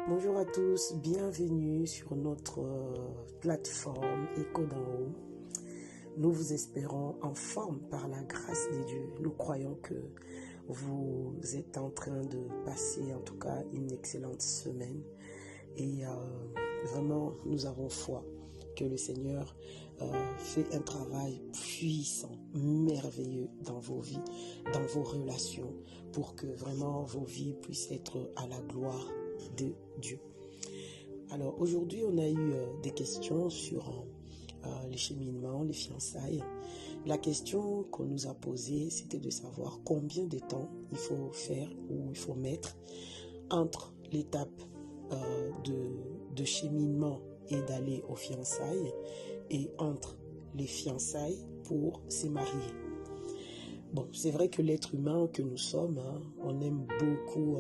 Bonjour à tous, bienvenue sur notre plateforme Écho d'en haut. Nous vous espérons en forme par la grâce de Dieu. Nous croyons que vous êtes en train de passer en tout cas une excellente semaine et vraiment nous avons foi que le Seigneur fait un travail puissant, merveilleux dans vos vies, dans vos relations, pour que vraiment vos vies puissent être à la gloire de Dieu. Alors aujourd'hui on a eu des questions sur les cheminements, les fiançailles. La question qu'on nous a posée, c'était de savoir combien de temps il faut faire ou il faut mettre entre l'étape de cheminement et d'aller aux fiançailles et entre les fiançailles pour se marier. Bon, c'est vrai que l'être humain que nous sommes, on aime beaucoup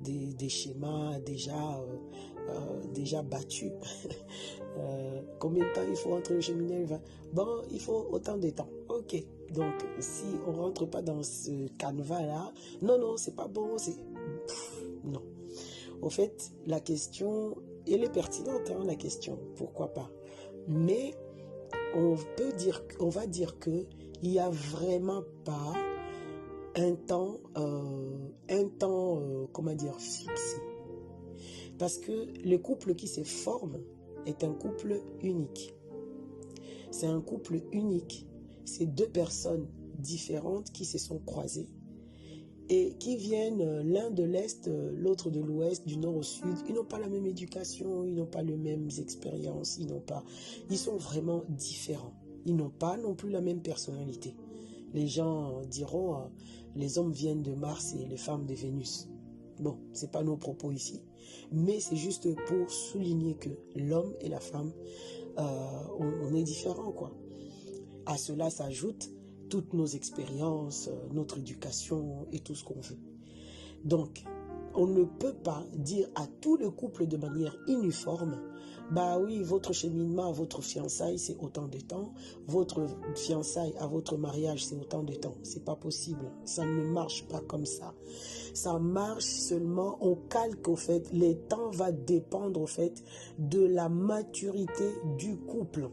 des schémas déjà battus. Combien de temps il faut entre le cheminée? Bon, il faut autant de temps. Ok, donc si on ne rentre pas dans ce canevas-là, non, c'est pas bon, non. Au fait, la question, elle est pertinente, la question, pourquoi pas. Mais on va dire que il n'y a vraiment pas un temps fixé. Parce que le couple qui se forme est un couple unique. C'est un couple unique. C'est deux personnes différentes qui se sont croisées et qui viennent l'un de l'Est, l'autre de l'Ouest, du Nord au Sud. Ils n'ont pas la même éducation, ils n'ont pas les mêmes expériences, ils sont vraiment différents. Ils n'ont pas non plus la même personnalité. Les gens diront, les hommes viennent de Mars et les femmes de Vénus. Bon, c'est pas nos propos ici, mais c'est juste pour souligner que l'homme et la femme, on est différents, quoi. À cela s'ajoutent toutes nos expériences, notre éducation et tout ce qu'on veut. Donc, on ne peut pas dire à tout le couple de manière uniforme, bah oui, votre cheminement à votre fiançailles, c'est autant de temps, votre fiançailles à votre mariage, c'est autant de temps. C'est pas possible, ça ne marche pas comme ça. Ça marche seulement, on calque au fait, les temps va dépendre au fait de la maturité du couple.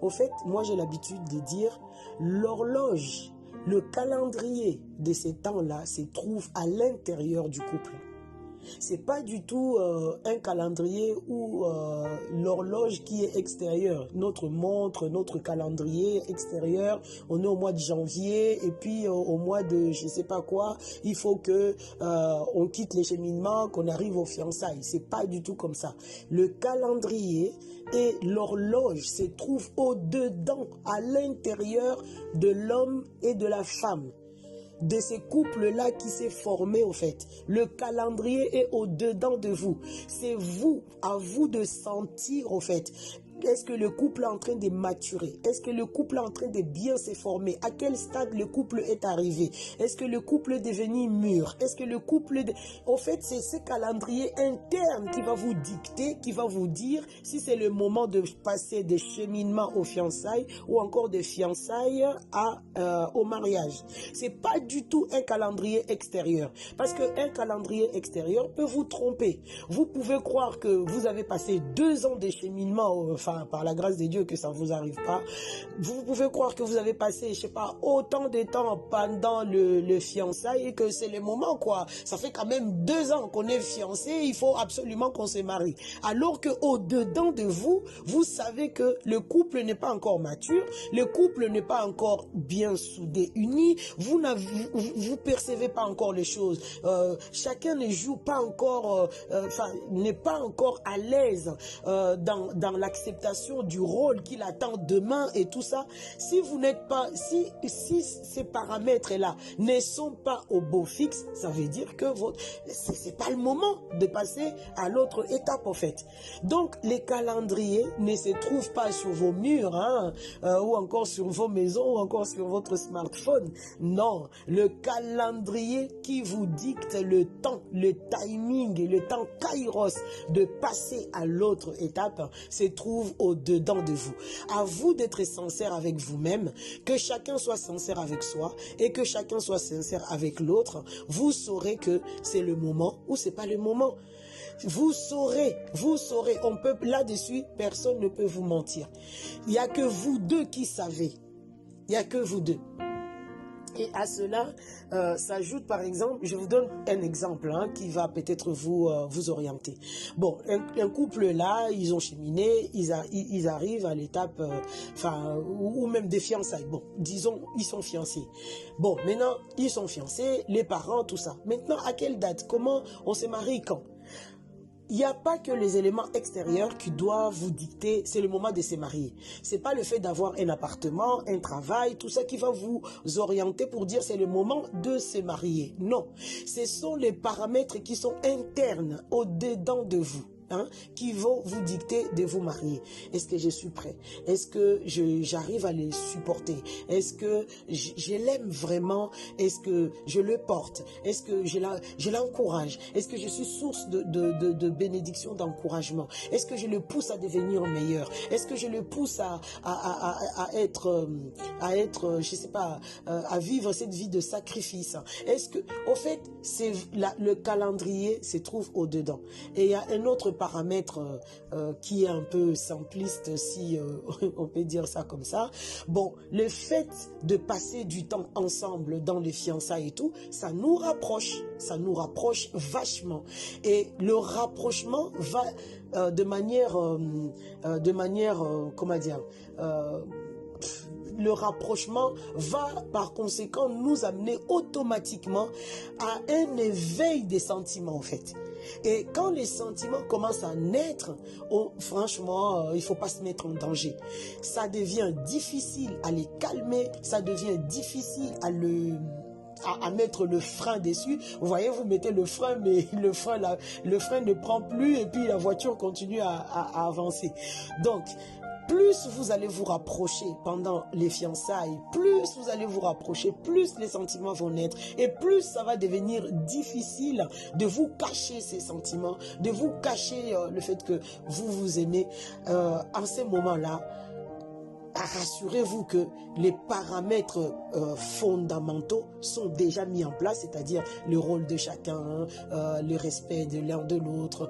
Au fait, moi j'ai l'habitude de dire, l'horloge, le calendrier de ces temps-là se trouve à l'intérieur du couple. C'est pas du tout un calendrier ou l'horloge qui est extérieure. Notre montre, notre calendrier extérieur, on est au mois de janvier et puis au mois de je sais pas quoi, il faut que on quitte les cheminements, qu'on arrive aux fiançailles. C'est pas du tout comme ça. Le calendrier et l'horloge se trouvent au-dedans, à l'intérieur de l'homme et de la femme. De ces couples-là qui s'est formé au fait. Le calendrier est au-dedans de vous. C'est vous, à vous de sentir au fait. Est-ce que le couple est en train de maturer? Est-ce que le couple est en train de bien se former? À quel stade le couple est arrivé? Est-ce que le couple est devenu mûr? Est-ce que le couple... Au fait, c'est ce calendrier interne qui va vous dicter, qui va vous dire si c'est le moment de passer des cheminements aux fiançailles ou encore des fiançailles au mariage. C'est pas du tout un calendrier extérieur. Parce qu'un calendrier extérieur peut vous tromper. Vous pouvez croire que vous avez passé 2 ans de cheminement par la grâce de Dieu que ça ne vous arrive pas. Vous pouvez croire que vous avez passé, je sais pas, autant de temps pendant le fiançailles et que c'est le moment, quoi. Ça fait quand même 2 ans qu'on est fiancés, il faut absolument qu'on se marie. Alors que au-dedans de vous, vous savez que le couple n'est pas encore mature, le couple n'est pas encore bien soudé, uni, vous percevez pas encore les choses. Chacun ne joue pas encore, n'est pas encore à l'aise dans l'acceptation du rôle qu'il attend demain et tout ça. Si vous n'êtes pas, si ces paramètres-là ne sont pas au beau fixe, ça veut dire que c'est pas le moment de passer à l'autre étape en fait. Donc les calendriers ne se trouvent pas sur vos murs, ou encore sur vos maisons, ou encore sur votre smartphone. Non, le calendrier qui vous dicte le temps, le timing et le temps kairos de passer à l'autre étape se trouve au-dedans de vous. À vous d'être sincère avec vous-même, que chacun soit sincère avec soi et que chacun soit sincère avec l'autre. Vous saurez que c'est le moment ou c'est pas le moment. Vous saurez, on peut là-dessus, personne ne peut vous mentir. Il n'y a que vous deux qui savez. Il n'y a que vous deux. Et à cela s'ajoute par exemple, je vous donne un exemple qui va peut-être vous orienter. Bon, un couple là, ils ont cheminé, ils arrivent à l'étape, ou même des fiançailles. Bon, disons, ils sont fiancés. Bon, maintenant, ils sont fiancés, les parents, tout ça. Maintenant, à quelle date? Comment on se marie quand? Il n'y a pas que les éléments extérieurs qui doivent vous dicter, c'est le moment de se marier. C'est pas le fait d'avoir un appartement, un travail, tout ça qui va vous orienter pour dire c'est le moment de se marier. Non, ce sont les paramètres qui sont internes au-dedans de vous. Qui vont vous dicter de vous marier. Est-ce que je suis prêt? Est-ce que j'arrive à les supporter? Est-ce que je l'aime vraiment? Est-ce que je le porte? Est-ce que je l'encourage? Est-ce que je suis source de bénédiction, d'encouragement? Est-ce que je le pousse à devenir meilleur? Est-ce que je le pousse à être, je sais pas, à vivre cette vie de sacrifice? Est-ce que, au fait, le calendrier se trouve au-dedans. Et il y a un autre paramètre qui est un peu simpliste, si on peut dire ça comme ça. Bon, le fait de passer du temps ensemble dans les fiançailles et tout, ça nous rapproche vachement. Et le rapprochement va de manière, comment dire, le rapprochement va par conséquent nous amener automatiquement à un éveil des sentiments en fait. Et quand les sentiments commencent à naître, franchement, il ne faut pas se mettre en danger. Ça devient difficile à les calmer, ça devient difficile à mettre le frein dessus. Vous voyez, vous mettez le frein, mais le frein ne prend plus et puis la voiture continue à avancer. Donc, plus vous allez vous rapprocher pendant les fiançailles, plus vous allez vous rapprocher, plus les sentiments vont naître et plus ça va devenir difficile de vous cacher ces sentiments, de vous cacher le fait que vous vous aimez. En ces moments-là, rassurez-vous que les paramètres fondamentaux sont déjà mis en place, c'est-à-dire le rôle de chacun, le respect de l'un de l'autre,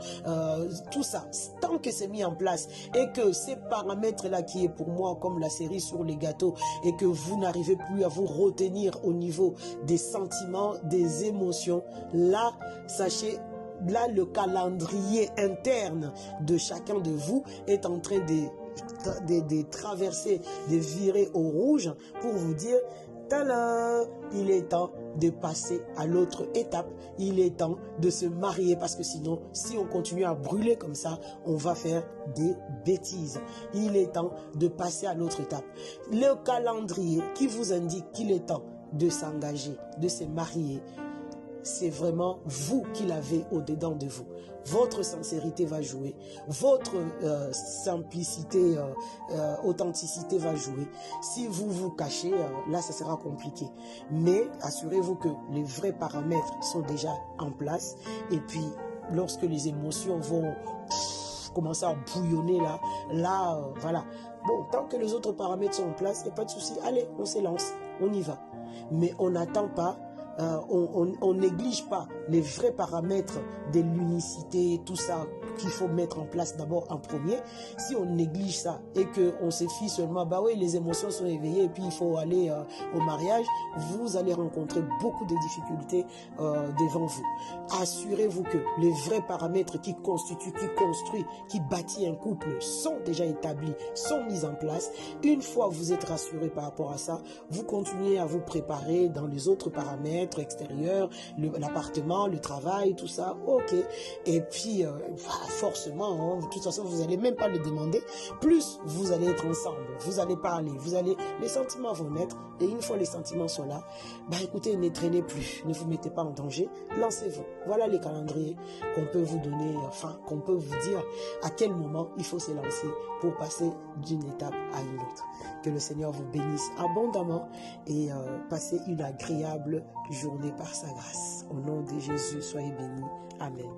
tout ça. Tant que c'est mis en place et que ces paramètres-là qui est pour moi comme la série sur les gâteaux et que vous n'arrivez plus à vous retenir au niveau des sentiments, des émotions, là, sachez, là, le calendrier interne de chacun de vous est en train de traverser, de virer au rouge pour vous dire, tada, il est temps de passer à l'autre étape, il est temps de se marier parce que sinon, si on continue à brûler comme ça, on va faire des bêtises. Il est temps de passer à l'autre étape. Le calendrier qui vous indique qu'il est temps de s'engager, de se marier, c'est vraiment vous qui l'avez au-dedans de vous. Votre sincérité va jouer, votre simplicité, authenticité va jouer. Si vous vous cachez, là, ça sera compliqué. Mais assurez-vous que les vrais paramètres sont déjà en place. Et puis, lorsque les émotions vont commencer à bouillonner là, voilà. Bon, tant que les autres paramètres sont en place, il n'y a pas de souci. Allez, on s'élance, on y va. Mais on n'attend pas. On néglige pas les vrais paramètres de l'unicité, tout ça qu'il faut mettre en place d'abord en premier. Si on néglige ça et qu'on se fie seulement, bah oui, les émotions sont éveillées et puis il faut aller au mariage, vous allez rencontrer beaucoup de difficultés devant vous. Assurez-vous que les vrais paramètres qui constituent, qui construisent, qui bâtissent un couple sont déjà établis, sont mis en place. Une fois vous êtes rassuré par rapport à ça, vous continuez à vous préparer dans les autres paramètres extérieurs, l'appartement, le travail, tout ça, ok. Et puis, forcément, de toute façon, vous n'allez même pas le demander. Plus vous allez être ensemble, vous allez parler, les sentiments vont naître. Et une fois les sentiments sont là, bah écoutez, ne traînez plus, ne vous mettez pas en danger, lancez-vous. Voilà les calendriers qu'on peut vous donner, enfin, qu'on peut vous dire à quel moment il faut se lancer pour passer d'une étape à une autre. Que le Seigneur vous bénisse abondamment et passez une agréable journée par sa grâce. Au nom de Jésus, soyez bénis. Amen.